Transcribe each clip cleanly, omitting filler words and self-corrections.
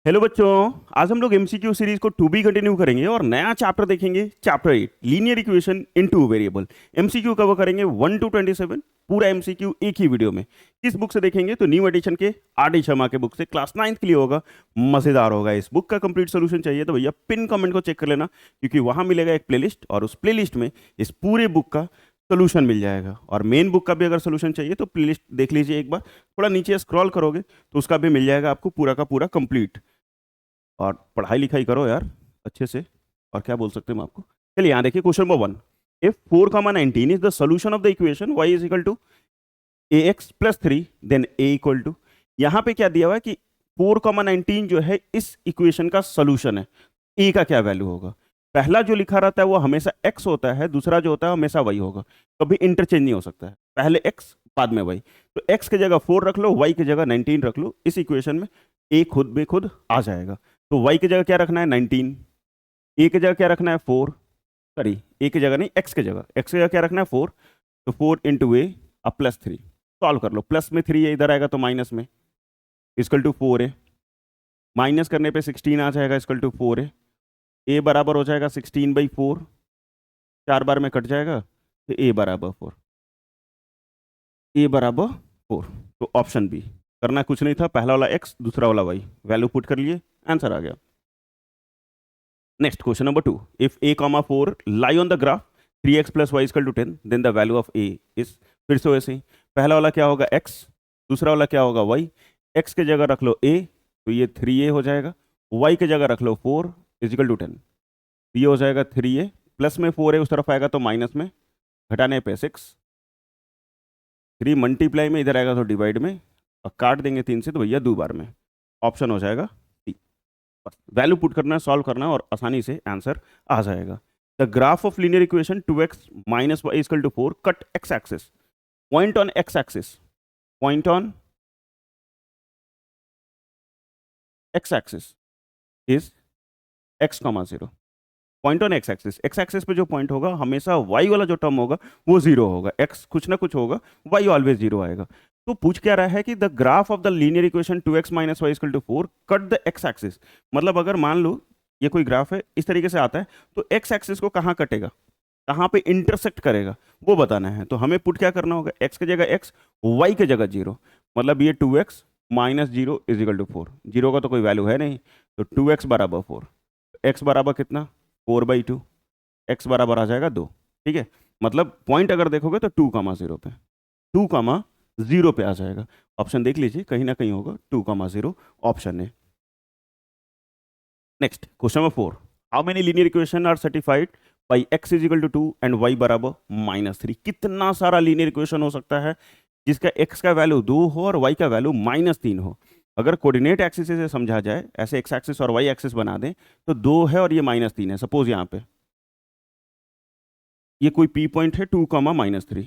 Hello बच्चों। आज हम लोग एमसीक्यू सीरीज को टू बी कंटिन्यू करेंगे और नया चैप्टर देखेंगे। Chapter 8 linear equation in two variable. MCQ cover करेंगे 1 to 27। पूरा एमसीक्यू एक ही वीडियो में। किस बुक से देखेंगे तो न्यू एडिशन के आर.डी. शर्मा के बुक से। क्लास 9th के लिए होगा, मजेदार होगा। इस बुक का कंप्लीट सोल्यूशन चाहिए तो भैया पिन कमेंट को चेक कर लेना, क्योंकि वहां मिलेगा एक प्लेलिस्ट और उस प्लेलिस्ट में इस पूरे बुक का सोल्यूशन मिल जाएगा। और मेन बुक का भी अगर सोल्यूशन चाहिए तो प्लेलिस्ट देख लीजिए एक बार। थोड़ा नीचे स्क्रॉल करोगे तो उसका भी मिल जाएगा आपको पूरा का पूरा कंप्लीट। और पढ़ाई लिखाई करो यार अच्छे से। और क्या बोल सकते हैं हम आपको। चलिए यहाँ देखिए question number 1। If 4, 19 is the solution of the equation y is equal to ax+3 then a equal to. यहाँ पे क्या दिया हुआ है कि 4, 19 जो है इस इक्वेशन का सोल्यूशन है। a का क्या वैल्यू होगा। पहला जो लिखा रहता है वो हमेशा x होता है, दूसरा जो होता है हमेशा y होगा। कभी इंटरचेंज नहीं हो सकता है, पहले x बाद में y। तो x की जगह 4 रख लो, y की जगह 19 रख लो। इस इक्वेशन में a खुद में खुद आ जाएगा। तो y की जगह क्या रखना है 19, a की जगह क्या रखना है 4। सॉरी, a की जगह नहीं, x की जगह क्या रखना है 4। तो 4 इंटू ए अब +3। सॉल्व कर लो, प्लस में 3 है इधर आएगा तो माइनस में इक्वल टू 4 है। माइनस करने पे 16 आ जाएगा इक्वल टू 4 है। ए बराबर हो जाएगा 16/4, 4 बार में कट जाएगा तो ए बराबर 4। ए बराबर 4। तो ऑप्शन बी करना कुछ नहीं था, पहला वाला x दूसरा वाला y। वैल्यू पुट कर लिए, आंसर आ गया। Next question number 2। If a, 4 lie on the graph 3x + y = 10 then the value of a is. फिर से वैसे ही, पहला वाला क्या होगा x, दूसरा वाला क्या होगा y। x की जगह रख लो a तो ये 3a हो जाएगा। y की जगह रख लो 4 = 10। ये हो जाएगा 3a, प्लस में 4 है उस तरफ आएगा तो माइनस में, घटाने पे 6। 3 मल्टीप्लाई में इधर आएगा तो डिवाइड में, और काट देंगे 3 से तो भैया 2 बार में। ऑप्शन हो जाएगा सी। बस वैल्यू पुट करना है, सॉल्व करना है और आसानी से आंसर आ जाएगा। The graph of linear equation 2x - y = 4 cut x axis. Point on x axis, point on x axis is x, 0। Point on x axis पे जो पॉइंट होगा हमेशा y वाला जो टर्म होगा वो 0 होगा। x कुछ ना कुछ होगा, y ऑलवेज 0 आएगा। तो पूछ क्या रहा है कि the graph of the linear equation 2x - y = 4 cut the x axis. मतलब अगर मान लो ये कोई ग्राफ है इस तरीके से आता है तो x एक्सिस को कहाँ कटेगा, कहाँ पे इंटरसेक्ट करेगा वो बताना है। तो हमें पुट क्या करना होगा, x की जगह x, y की जगह 0। मतलब ये 2x - 0 = 4। 0 का तो कोई वैल्यू है नहीं, तो 2x बराबर 4। x बराबर कितना 4/2, x बराबर आ जाएगा 2। ठीक है, मतलब पॉइंट अगर देखोगे तो 2, 0 पे, 2, 0 पे आ जाएगा। ऑप्शन देख लीजिए कहीं ना कहीं होगा 2, 0 ऑप्शन है। Next question number 4। How many linear equation are certified by x = 2 and y बराबर -3। कितना सारा लीनियर इक्वेशन हो सकता है जिसका x का वैल्यू 2 हो और y का वैल्यू -3 हो। अगर कोऑर्डिनेट एक्सिस से समझा जाए, ऐसे x एक्सिस और y एक्सिस बना दें तो 2 है और ये -3 है। सपोज यहाँ पे ये कोई P पॉइंट है 2, -3।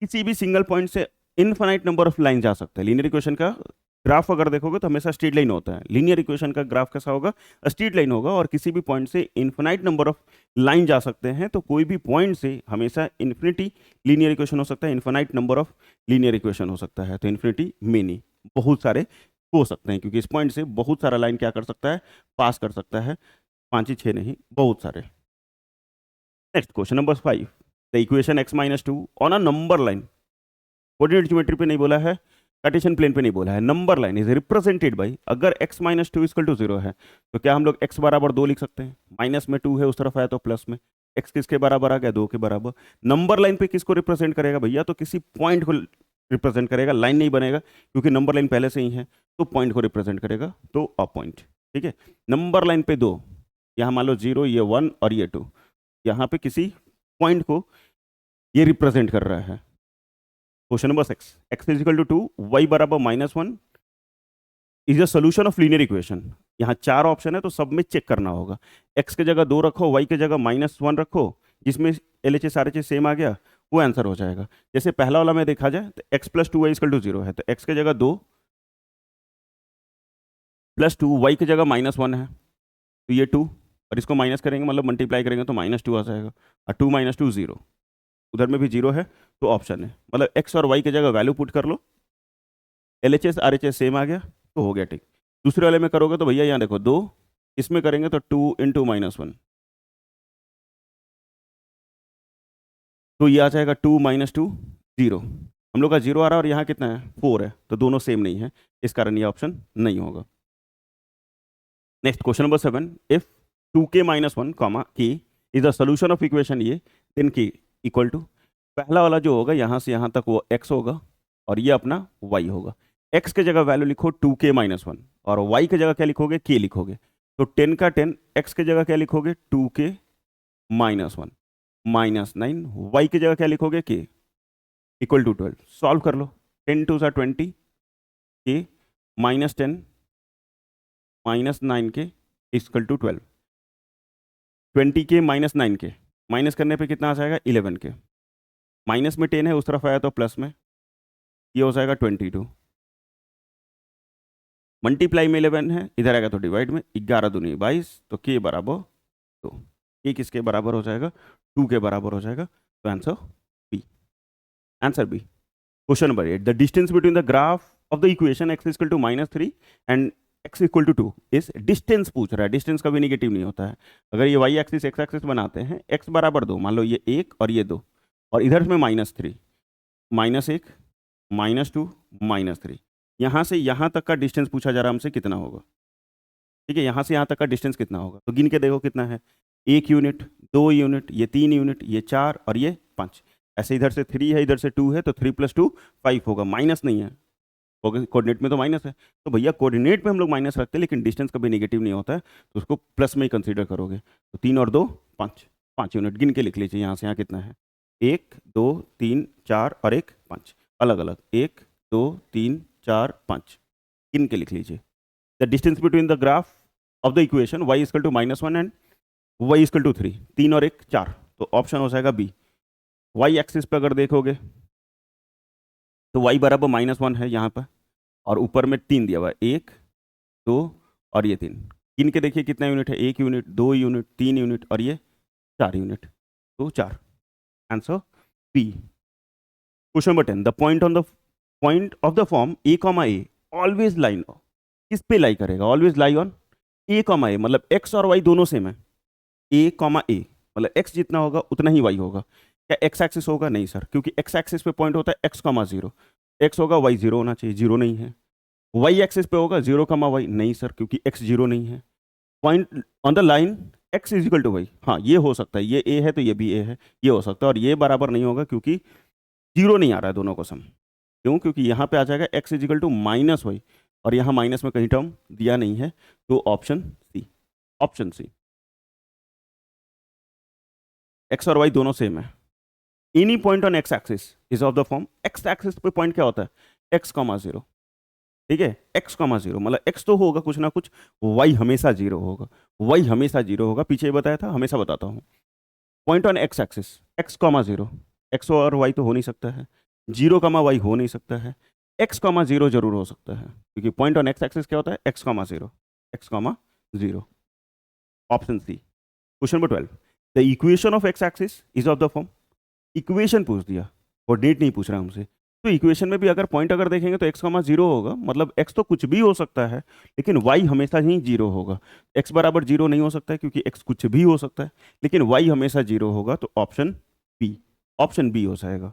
किसी भी सिंगल पॉइंट से इनफाइनाइट नंबर ऑफ लाइन जा सकता है। लीनियर इक्वेशन का ग्राफ अगर देखोगे तो हमेशा स्ट्रेट लाइन होता है। लीनियर इक्वेशन का ग्राफ कैसा होगा, स्ट्रेट लाइन होगा, और किसी भी पॉइंट से इनफाइनाइट नंबर ऑफ लाइन जा सकते हैं। तो कोई भी पॉइंट से हमेशा इन्फिनिटी लीनियर इक्वेशन हो सकता है, infinite number of linear equation हो सकता है। तो इन्फिनिटी मेनी बहुत सारे हो सकते हैं, क्योंकि इस पॉइंट से बहुत सारा लाइन क्या कर सकता है, पास कर सकता है। 5 ही 6 नहीं, बहुत सारे। Next question number 5। The equation x - 2 on a number line, coordinate geometry पे नहीं बोला है, कार्टेशियन प्लेन पे नहीं बोला है, number line is represented by. अगर x - 2 = 0 है तो क्या हम लोग x बराबर 2 लिख सकते हैं। माइनस में 2 है उस तरफ आया तो प्लस में, x किसके बराबर आ गया 2 के बराबर। नंबर लाइन पे किसको रिप्रेजेंट करेगा भैया, तो किसी पॉइंट को रिप्रेजेंट करेगा, लाइन नहीं बनेगा क्योंकि नंबर लाइन पहले से ही है। तो पॉइंट को रिप्रेजेंट करेगा, तो अ पॉइंट। ठीक है, नंबर लाइन पे 2, यहाँ मान लो 0, ये 1 और ये 2, यहाँ पे किसी पॉइंट को ये रिप्रेजेंट कर रहा है। Question number 6। x = 2, y बराबर -1 is a solution of linear equation. यहाँ 4 ऑप्शन है तो सब में चेक करना होगा। x की जगह 2 रखो, y की जगह -1 रखो, जिसमें LHS RHS सेम आ गया वो आंसर हो जाएगा। जैसे पहला वाला में देखा जाए तो x + 2y = 0 है, तो x की जगह 2 + 2, y की जगह -1 है तो ये 2, और इसको माइनस करेंगे मतलब मल्टीप्लाई करेंगे तो -2 आ जाएगा, और 2 - 2 0, उधर में भी 0 है तो ऑप्शन है। मतलब x और y की जगह वैल्यू पुट कर लो, LHS RHS सेम आ गया तो हो गया ठीक। दूसरे वाले में करोगे तो भैया यहाँ देखो 2, इसमें करेंगे तो 2 इंटू -1, तो ये आ जाएगा 2 - 2 0। हम लोग का 0 आ रहा है और यहाँ कितना है 4 है, तो दोनों सेम नहीं है, इस कारण ये ऑप्शन नहीं होगा। Next question number 7, if 2k - 1 comma k is the solution of equation ये, देन k इक्वल टू, पहला वाला जो होगा यहाँ से यहाँ तक वो x होगा और ये अपना y होगा। x के जगह वैल्यू लिखो 2k - 1 और y के जगह क्या लिखोगे, k लिखोगे। तो 10 का 10, x के जगह क्या लिखोगे 2k - 1 -9, y की जगह क्या लिखोगे k इक्वल टू 12। सॉल्व कर लो, 10 2 सा 20, k -10 -9 के इक्वल टू 12। 20 के -9 के माइनस करने पे कितना आ जाएगा 11 के, माइनस में 10 है उस तरफ आया तो प्लस में, ये हो जाएगा 22। मल्टीप्लाई में 11 है, इधर आएगा तो डिवाइड में, 11 दूनी 22, तो के बराबर 2। के किसके बराबर हो जाएगा 2 के बराबर हो जाएगा, तो answer B. Answer B. Question number 8, the distance between the graph of the equation x equal to -3 and x equal to 2 इस डिस्टेंस पूछ रहा है। डिस्टेंस कभी नेगेटिव नहीं होता है। अगर ये y एक्सिस x एक्सिस बनाते हैं, x बराबर 2, मान लो ये 1 और ये 2 और इधर में -3, -1 -2 -3, यहाँ से यहाँ तक का डिस्टेंस पूछा जा रहा है हमसे कितना होगा। ठीक है, यहाँ से यहाँ तक का डिस्टेंस कितना होगा, तो गिन के देखो कितना है, 1 यूनिट, 2 यूनिट, ये 3 यूनिट, ये 4 और ये 5। ऐसे इधर से 3 है, इधर से 2 है, तो 3 + 2 5 होगा, माइनस नहीं है, कोऑर्डिनेट में तो माइनस है। तो भैया कोऑर्डिनेट में हम लोग माइनस रखते हैं, लेकिन डिस्टेंस कभी नेगेटिव नहीं होता है, तो उसको प्लस में ही कंसीडर करोगे। तो 3 और 2 5, 5 यूनिट गिन के लिख लीजिए, यहाँ से यहाँ कितना है, 1 2 3 4 और 1 5, अलग अलग 1 2 3 4 5 गिन के लिख लीजिए। The distance between the graph of the equation y equal to -1 and y equal to 3, 3 और 1 4, तो ऑप्शन हो जाएगा बी। y एक्सिस पे अगर देखोगे तो y बराबर -1 है यहाँ पर, और ऊपर में 3 दिया हुआ है, 1 2 और ये 3, गिन के देखिए कितना यूनिट है, 1 यूनिट, 2 यूनिट, 3 यूनिट और ये 4 यूनिट, तो 4। Answer B. Question number 10, the point of the form a, a always line, किस पे लाई करेगा, always lie on a, a, मतलब x और y दोनों सेम है, a, a मतलब x जितना होगा उतना ही y होगा। क्या x एक्सिस होगा, नहीं सर, क्योंकि x एक्सिस पे पॉइंट होता है x, 0, x होगा y 0 होना चाहिए, 0 नहीं है। y एक्सिस पे होगा 0, y, नहीं सर, क्योंकि x 0 नहीं है। Point on the line x is equal to y, हाँ ये हो सकता है, ये a है तो ये भी a है, ये हो सकता है, और ये बराबर नहीं होगा क्योंकि 0 नहीं आ रहा है दोनों को सम। क्यों, क्योंकि यहाँ पे आ जाएगा x is equal to -y और यहाँ माइनस में कहीं टर्म दिया नहीं है, तो option C, option C. x और y दोनों सेम है। Any point on x axis is of the form, x axis पे पॉइंट क्या होता है x, 0, ठीक है, x, 0 मतलब x तो होगा कुछ ना कुछ, y हमेशा 0 होगा, y हमेशा 0 होगा, पीछे बताया था, हमेशा बताता हूँ। Point on x axis x, 0, x और y तो हो नहीं सकता है, 0, y हो नहीं सकता है, x, 0 जरूर हो सकता है, क्योंकि पॉइंट ऑन x एक्सिस क्या होता है x, 0, x, 0, option C. Question number 12, the equation of x axis is of the form, equation पूछ दिया और डेट नहीं पूछ रहा हमसे, तो इक्वेशन में भी अगर पॉइंट अगर देखेंगे तो x, 0 होगा, मतलब x तो कुछ भी हो सकता है, लेकिन y हमेशा ही 0 होगा। x बराबर 0 नहीं हो सकता है क्योंकि x कुछ भी हो सकता है, लेकिन y हमेशा 0 होगा, तो ऑप्शन बी, ऑप्शन बी हो जाएगा।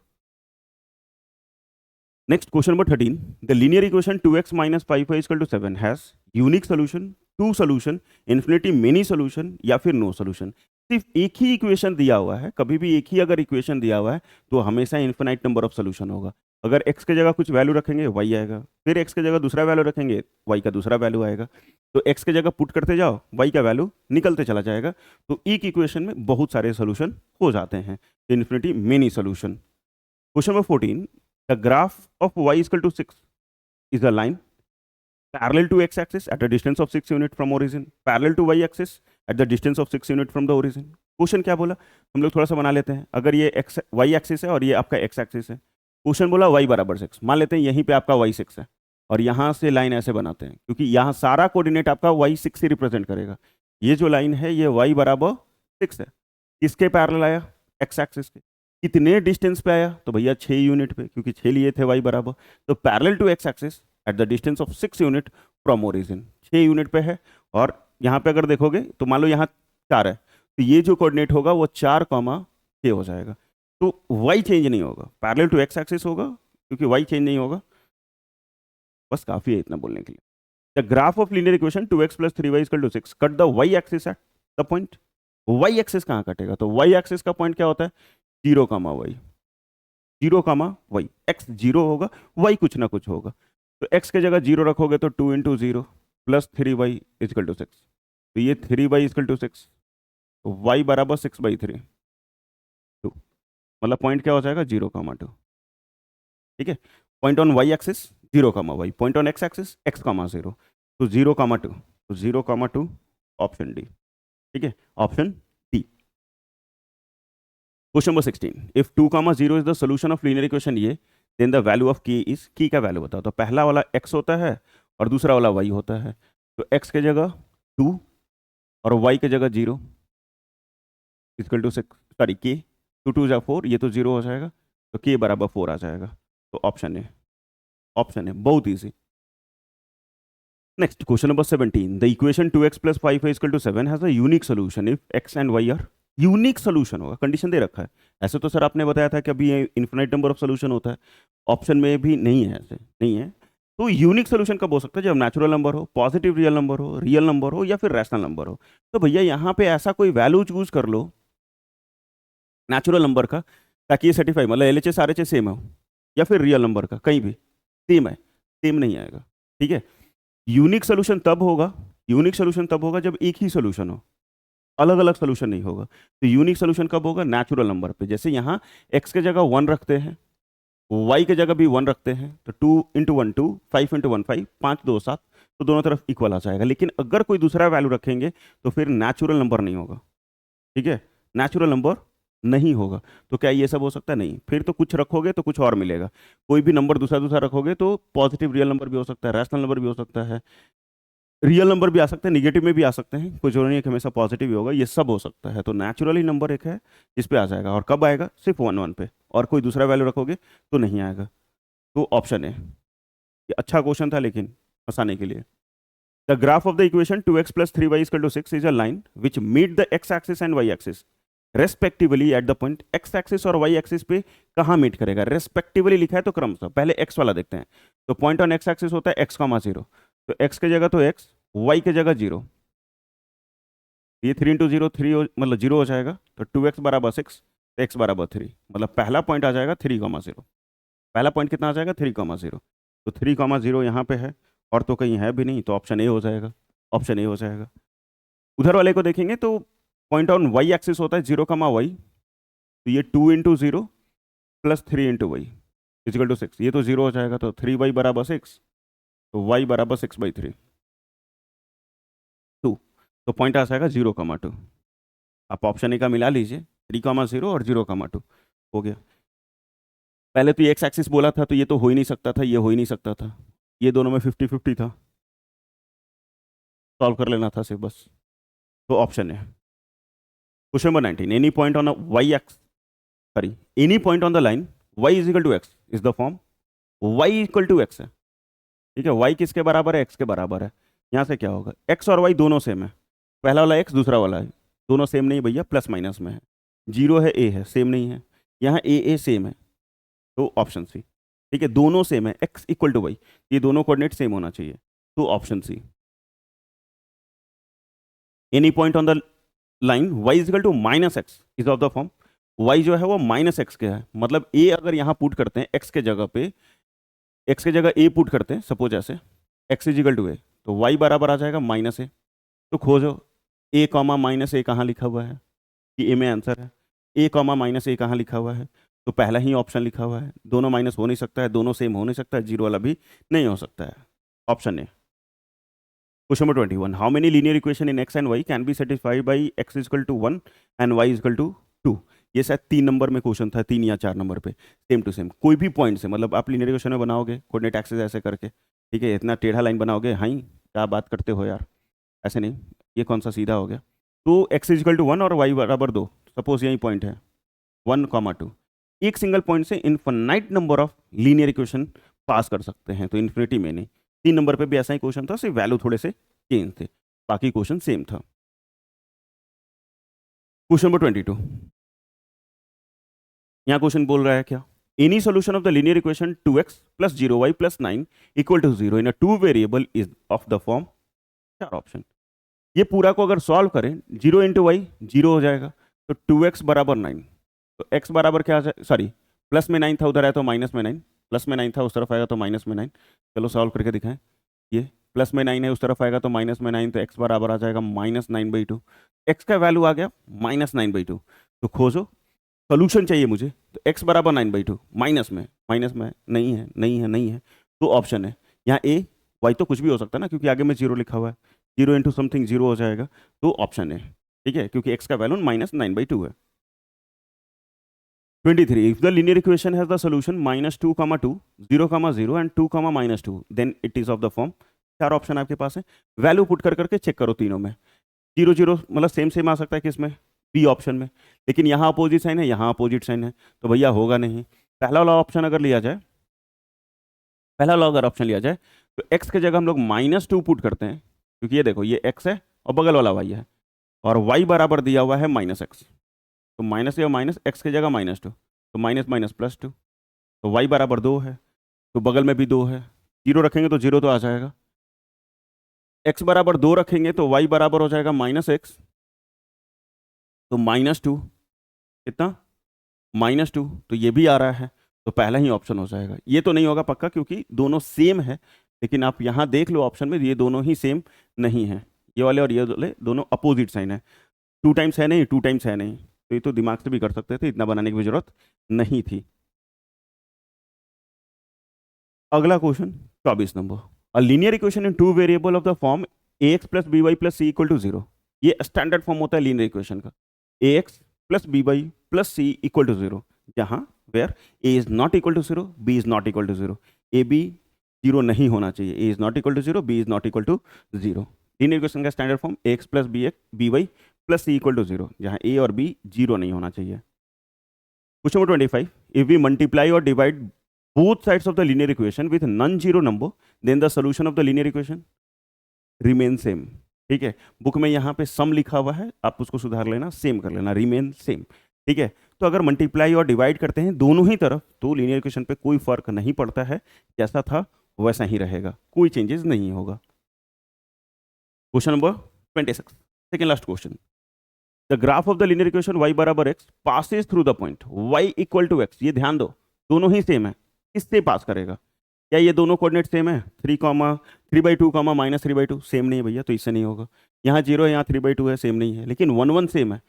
Next question number 13, the linear equation 2x - 5y = 7 has unique solution, two solution, infinity many solution या फिर नो सोल्यूशन। सिर्फ एक ही इक्वेशन दिया हुआ है, कभी भी एक ही अगर इक्वेशन दिया हुआ है तो हमेशा इन्फिनाइट नंबर ऑफ सोल्यूशन होगा। अगर x के जगह कुछ वैल्यू रखेंगे y आएगा, फिर x के जगह दूसरा वैल्यू रखेंगे y का दूसरा वैल्यू आएगा, तो x के जगह पुट करते जाओ y का वैल्यू निकलते चला जाएगा, तो एक इक्वेशन में बहुत सारे सोल्यूशन हो जाते हैं, infinity many solution. Question number 14, the graph of y = 6 is a line parallel to x axis at a distance of 6 unit from origin, parallel to y axis at the distance of 6 unit from the origin। Question क्या बोला, हम लोग थोड़ा सा बना लेते हैं। अगर ये x y एक्सिस है और ये आपका x एक्सिस है, क्वेश्चन बोला y बराबर 6, मान लेते हैं यहीं पे आपका y 6 है, और यहाँ से लाइन ऐसे बनाते हैं, क्योंकि यहाँ सारा कोऑर्डिनेट आपका y 6 से रिप्रेजेंट करेगा। ये जो लाइन है ये y बराबर 6 है, किसके पैरेलल आया, x एक्सिस के। कितने डिस्टेंस पे आया, तो भैया 6 यूनिट पे, क्योंकि 6 लिए थे y बराबर, तो parallel to x axis at the distance of 6 unit from origin 6 unit पे है। और यहाँ पे अगर देखोगे तो मान लो यहाँ 4 है, तो ये जो कोऑर्डिनेट होगा वो 4,6 हो जाएगा। तो y चेंज नहीं होगा, पैरेलल टू x एक्सिस होगा, क्योंकि y चेंज नहीं होगा। बस काफी है इतना बोलने के लिए। The graph of linear equation 2x + 3y = 6 cut the y axis at the point. y axis कहाँ कटेगा? तो y एक्सिस का पॉइंट क्या होता है? 0, y 0, y। x 0 होगा, y कुछ ना कुछ होगा। तो x के जगह 0 रखोगे तो 2 × 0 + 3y = 6। तो ये 3y = 6, तो y बराबर 6/3। तो मतलब पॉइंट क्या हो जाएगा? 0, 2। ठीक है, point on y axis 0, y, point on x axis x, 0। तो 0, 2, तो 0, 2 ऑप्शन डी। ठीक है, option D. Question number 16, if 2, 0 is the solution of linear equation ये, then the value of k is, k का वैल्यू बताओ। तो पहला वाला x होता है और दूसरा वाला y होता है। तो x के जगह 2 और y के जगह 0 = 6, सॉरी k, 2 2 जा 4, ये तो 0 हो जाएगा, तो k बराबर 4 आ जाएगा। तो ऑप्शन है, ऑप्शन है, बहुत easy. Next question number 17, the equation 2x + 5y = 7 has a unique solution if x and y are, unique solution होगा, कंडीशन दे रखा है। ऐसे तो सर आपने बताया था कि अभी ये इन्फिनाइट नंबर ऑफ सोल्यूशन होता है, ऑप्शन में भी नहीं है, ऐसे नहीं है। तो यूनिक सोल्यूशन कब हो सकता है? जब नेचुरल नंबर हो, पॉजिटिव रियल नंबर हो या फिर रैशनल नंबर हो। तो भैया यहाँ पे ऐसा कोई वैल्यू चूज कर लो नेचुरल नंबर का, ताकि ये सर्टिफाई, मतलब LHS RHS सेम हो, या फिर रियल नंबर का, कहीं भी सेम है, सेम नहीं आएगा। ठीक है, यूनिक सोल्यूशन तब होगा, यूनिक सोल्यूशन तब होगा जब एक ही सोल्यूशन हो, अलग अलग सोल्यूशन नहीं होगा। तो यूनिक सोल्यूशन कब होगा? नेचुरल नंबर पे। जैसे यहाँ x के जगह 1 रखते हैं, y के जगह भी 1 रखते हैं, तो 2 × 1 2, 5 × 1 5, 5 2 7, तो दोनों तरफ इक्वल आ जाएगा। लेकिन अगर कोई दूसरा वैल्यू रखेंगे तो फिर नेचुरल नंबर नहीं होगा। ठीक है, नेचुरल नंबर नहीं होगा। तो क्या ये सब हो सकता है? नहीं। फिर तो कुछ रखोगे तो कुछ और मिलेगा। कोई भी नंबर दूसरा दूसरा रखोगे तो पॉजिटिव रियल नंबर भी हो सकता है, रैशनल नंबर भी हो सकता है, रियल नंबर भी आ सकते हैं, निगेटिव में भी आ सकते हैं, कोई जरूरी नहीं है कि हमेशा पॉजिटिव ही होगा, ये सब हो सकता है। तो नेचुरली नंबर एक है जिस पे आ जाएगा। और कब आएगा? सिर्फ 1 1 पे, और कोई दूसरा वैल्यू रखोगे तो नहीं आएगा। तो ऑप्शन है। ये अच्छा क्वेश्चन था लेकिन फंसाने के लिए। The graph of the equation 2x + 3y = 6 is a line which meet the x axis and y axis respectively at the point. x axis और y एक्सिस पे कहाँ मीट करेगा? रेस्पेक्टिवली लिखा है तो क्रमशः। पहले x वाला देखते हैं। तो पॉइंट ऑन x एक्सिस होता है x, 0। तो x के जगह तो x, y के जगह 0, ये 3 × 0 3 मतलब 0 हो जाएगा। तो 2x = 6, तो x = 3, मतलब पहला पॉइंट आ जाएगा 3, 0। पहला पॉइंट कितना आ जाएगा? 3, 0। तो 3, 0 यहाँ पे है और तो कहीं है भी नहीं, तो ऑप्शन ए हो जाएगा, ऑप्शन ए हो जाएगा। उधर वाले को देखेंगे तो पॉइंट ऑन y एक्सिस होता है 0, y, तो ये 2 × 0 + 3 × y = 6, ये तो 0 हो जाएगा। तो 3y = 6, तो y = 6/3, 2। तो पॉइंट आ जाएगा 0, 2। आप ऑप्शन ए का मिला लीजिए, 3, 0 और 0, 2 हो गया। पहले तो ये एक्स एक्सिस बोला था, तो ये तो हो ही नहीं सकता था, ये हो ही नहीं सकता था, ये दोनों में 50-50 था, सॉल्व कर लेना था सिर्फ बस। तो ऑप्शन है। Question number 19, any point on y x, sorry, any point on the line y = x is the form y = x है। ठीक है, y किसके बराबर है? x के बराबर है। यहाँ से क्या होगा? x और y दोनों सेम है, पहला वाला x, दूसरा वाला है, दोनों सेम नहीं भैया, प्लस माइनस में है। 0 है, a है, सेम नहीं है। यहाँ a सेम है, तो ऑप्शन सी। ठीक है, दोनों सेम है, x = y, ये दोनों कोऑर्डिनेट सेम होना चाहिए, तो option C. Any point on the line y = -x is of the form, y जो है वो -x के है, मतलब a अगर यहाँ पुट करते हैं x के जगह पे, x के जगह a पुट करते हैं, सपोज ऐसे x = a, तो y बराबर आ जाएगा -a। तो खोजो a, -a कहाँ लिखा हुआ है? कि a में आंसर है। a, -a कहाँ लिखा हुआ है? तो पहला ही ऑप्शन लिखा हुआ है। दोनों माइनस हो नहीं सकता है, दोनों सेम हो नहीं सकता है, 0 वाला भी नहीं हो सकता है, option A. Question number 21, how many linear equation in x and y can be satisfied by x = 1 and y = 2? ये शायद 3 नंबर में क्वेश्चन था, 3 या 4 नंबर पे, सेम टू सेम। कोई भी पॉइंट से, मतलब आप लीनियर इक्वेशन में बनाओगे कोऑर्डिनेट एक्सिस ऐसे करके, ठीक है, इतना टेढ़ा लाइन बनाओगे, हाँ क्या बात करते हो यार, ऐसे नहीं, ये कौन सा सीधा हो गया। तो x = 1 और y = 2, सपोज यही पॉइंट है 1, 2, एक सिंगल पॉइंट से infinite number of linear equation pass कर सकते हैं, तो इन्फिनिटी में नहीं, 3 नंबर पे भी ऐसा ही क्वेश्चन था, सिर्फ वैल्यू थोड़े से चेंज थे, बाकी क्वेश्चन सेम था। क्वेश्चन नंबर 22, यहाँ क्वेश्चन बोल रहा है क्या, any solution of the linear equation 2x plus 0y plus 9 equal to 0 in a two variable is of the form, चार ऑप्शन। ये पूरा को अगर सॉल्व करें, 0 इंटू वाई 0 हो जाएगा, तो 2x बराबर 9, तो x बराबर क्या आ जाए, सॉरी प्लस में 9 था उधर है तो माइनस में 9, प्लस में 9 था उस तरफ आएगा तो माइनस में 9। चलो सॉल्व करके दिखाएं, ये प्लस में 9 है उस तरफ आएगा तो माइनस में 9, तो x बराबर आ जाएगा -9/2। x का वैल्यू आ गया -9/2, तो खोजो सोल्यूशन चाहिए मुझे, तो x बराबर 9/2, माइनस में नहीं है नहीं है नहीं है, तो ऑप्शन है यहाँ ए, वाई तो कुछ भी हो सकता है ना, क्योंकि आगे में 0 लिखा हुआ है, 0 इंटू समथिंग 0 हो जाएगा, तो ऑप्शन है, ठीक है, क्योंकि x का वैल्यू -9/2 है। 23, if the linear equation has the solution -2, 2, 0, 0 and 2, -2, then it is of the form, चार ऑप्शन आपके पास है, वैल्यू पुट कर करके चेक करो तीनों में, 0, 0 मतलब सेम सेम आ सकता है किसमें, बी ऑप्शन में, लेकिन यहाँ अपोजिट साइन है, यहाँ अपोजिट साइन है, तो भैया होगा नहीं। पहला वाला ऑप्शन अगर लिया जाए, पहला वाला अगर ऑप्शन लिया जाए, तो x की जगह हम लोग -2 पुट करते हैं, क्योंकि ये देखो ये x है और बगल वाला y है, और y बराबर दिया हुआ है -x, तो माइनस या माइनस, x की जगह -2, तो माइनस माइनस +2, तो y बराबर 2 है, तो बगल में भी 2 है, 0 रखेंगे तो 0 तो आ जाएगा, x बराबर 2 रखेंगे तो y बराबर हो जाएगा -x, तो -2, कितना -2, तो ये भी आ रहा है, तो पहला ही ऑप्शन हो जाएगा। ये तो नहीं होगा पक्का क्योंकि दोनों सेम है, लेकिन आप यहाँ देख लो ऑप्शन में, ये दोनों ही सेम नहीं है, ये वाले और ये वाले दोनों अपोजिट साइन है, 2 टाइम्स है नहीं, 2 टाइम्स है नहीं, तो ये तो दिमाग से भी कर सकते थे, इतना बनाने की भी जरूरत नहीं थी। अगला क्वेश्चन 24 नंबर, a linear equation in two variable of the form ax plus B Y plus C equal to 0, ये स्टैंडर्ड फॉर्म होता है लीनियर इक्वेशन का, ax plus B Y plus C equal to 0, जहां where a is not equal to 0, b is not equal to 0, a b 0 नहीं होना चाहिए, a is not equal to 0, b is not equal to 0। Linear equation का standard form ax plus B Y plus C equal to 0, जहां a और b 0 नहीं होना चाहिए। Question number 25, if we multiply और divide both sides of the linear equation with non-zero number, then the solution of the linear equation remain same। ठीक है, book में यहाँ पे सम लिखा हुआ है, आप उसको सुधार लेना, सेम कर लेना, रिमेन सेम। ठीक है, तो अगर मल्टीप्लाई और डिवाइड करते हैं दोनों ही तरफ, तो लीनियर इक्वेशन पे कोई फर्क नहीं पड़ता है, जैसा था वैसा ही रहेगा, कोई चेंजेस नहीं होगा। Question number 26, second last question, the graph of the linear equation y बराबर x passes through the point y equal to x, ये ध्यान दो दोनों ही सेम है, किससे पास करेगा, क्या ये दोनों कोऑर्डिनेट सेम है, 3/2 -3/2, सेम नहीं है भैया, तो इससे नहीं होगा, यहाँ 0 है यहाँ 3/2 है, सेम नहीं है, लेकिन 1 1 सेम है,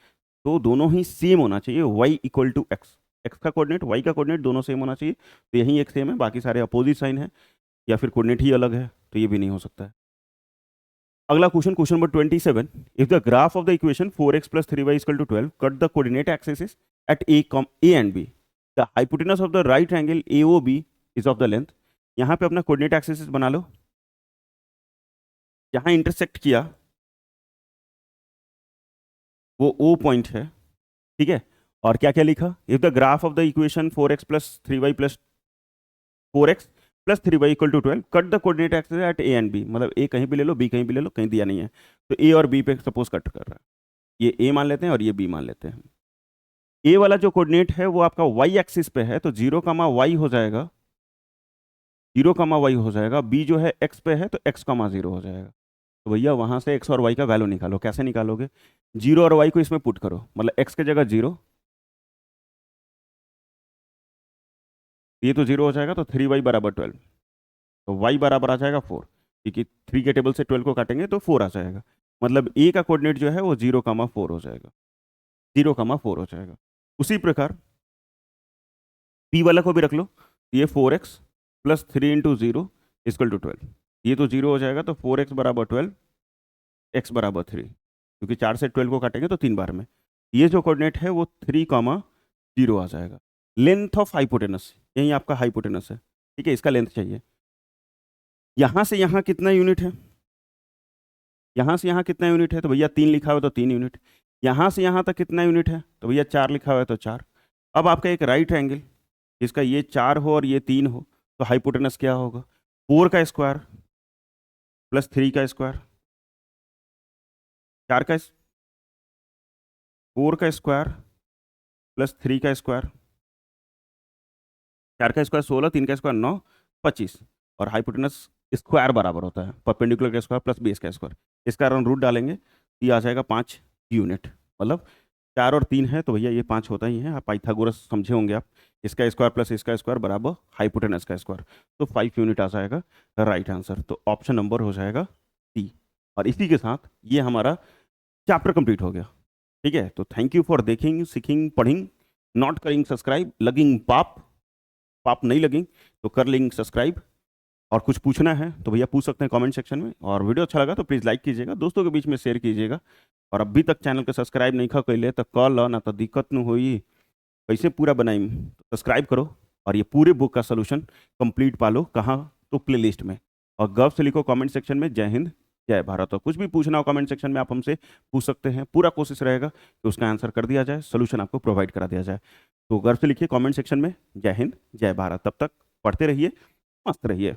तो दोनों ही सेम होना चाहिए, y equal to x, x का कोऑर्डिनेट y का कोऑर्डिनेट दोनों सेम होना चाहिए, तो यहीं एक सेम है, बाकी सारे अपोजिट साइन है, या फिर कोऑर्डिनेट ही अलग है, तो ये भी नहीं हो सकता है। अगला question, question number 27, if the graph of the equation 4x plus 3y equal to 12 cut the coordinate axis at a and b, the hypotenuse of the right angle AOB is of the length, यहाँ पे अपना coordinate axis बना लो, जहाँ intersect किया वो O point है, ठीक है, और क्या क्या लिखा, if the graph of the equation 4x plus 3y plus 4x plus 3y equal to 12 cut the coordinate axis at A and B, मतलब A कहीं भी ले लो, B कहीं भी ले लो, कहीं दिया नहीं है, तो A और B पे सपोज कट कर रहा है, ये A मान लेते हैं और ये B मान लेते हैं। A वाला जो कोऑर्डिनेट है वो आपका y एक्सिस पे है, तो 0, y हो जाएगा, 0, y हो जाएगा, B जो है x पे है तो x, 0 हो जाएगा, तो भैया वहां से x और y का वैल्यू निकालो, कैसे निकालोगे, 0 और y को इसमें पुट करो, मतलब x की जगह 0, ये तो 0 हो जाएगा, तो 3y बराबर 12, तो y बराबर आ जाएगा 4, क्योंकि 3 के टेबल से 12 को काटेंगे तो 4 आ जाएगा, मतलब a का कोऑर्डिनेट जो है वो 0, 4 हो जाएगा, 0, 4 हो जाएगा। उसी प्रकार p वाला को भी रख लो, ये 4x plus 3 into 0 equal to 12, ये तो 0 हो जाएगा, तो 4x बराबर 12, x बराबर 3, क्योंकि 4 से 12 को काटेंगे तो 3 बार में, ये जो कोऑर्डिनेट है वो 3, 0 आ जाएगा। लेंथ ऑफ हाइपोटेनस, यही आपका हाइपोटेनस है, ठीक है, इसका लेंथ चाहिए, यहाँ से यहाँ कितना यूनिट है, यहाँ से यहाँ कितना यूनिट है, तो भैया 3 लिखा हुआ है तो 3 यूनिट, यहाँ से यहाँ तक कितना यूनिट है, तो भैया 4 लिखा हुआ है तो 4। अब आपका एक राइट एंगल जिसका ये 4 हो और ये 3 हो, तो हाइपोटेनस क्या होगा, 4 का स्क्वायर प्लस 3 का स्क्वायर, 4 का 4 का स्क्वायर प्लस 3 का स्क्वायर, 4 का स्क्वायर 16, 3 का स्क्वायर 9, 25 और हाइपोटेनस स्क्वायर बराबर होता है परपेंडिकुलर का स्क्वायर प्लस बेस का स्क्वायर। इसका रन रूट डालेंगे तो ये आ जाएगा 5 यूनिट, मतलब 4 और 3 है तो भैया ये 5 होता ही है। आप पाइथागोरस समझे होंगे आप, इसका स्क्वायर प्लस इसका स्क्वायर बराबर हाइपोटेनस का स्क्वायर, तो 5 यूनिट आ जाएगा राइट आंसर। तो ऑप्शन नंबर हो जाएगा डी। और इसी के साथ ये हमारा चैप्टर कंप्लीट हो गया। ठीक है, तो थैंक यू फॉर देखिंग, सीखिंग, पढ़िंग, नॉट करिंग सब्सक्राइब, लगिंग पाप नहीं लगिंग तो कर लेंगे सब्सक्राइब। और कुछ पूछना है तो भैया पूछ सकते हैं कमेंट सेक्शन में, और वीडियो अच्छा लगा तो प्लीज़ लाइक कीजिएगा, दोस्तों के बीच में शेयर कीजिएगा। और अभी तक चैनल को सब्सक्राइब नहीं खा कैले तो कल ना तो दिक्कत न होई, कैसे पूरा बनाई तो सब्सक्राइब करो। और ये पूरे बुक का सोल्यूशन कंप्लीट पालो कहाँ, तो प्ले लिस्ट में। और गर्व से लिखो कमेंट सेक्शन में जय हिंद जय भारत। और कुछ भी पूछना हो कमेंट सेक्शन में आप हमसे पूछ सकते हैं, पूरा कोशिश रहेगा कि उसका आंसर कर दिया जाए, सोल्यूशन आपको प्रोवाइड करा दिया जाए। तो गर्व से लिखिए कमेंट सेक्शन में जय हिंद जय भारत। तब तक पढ़ते रहिए, मस्त रहिए।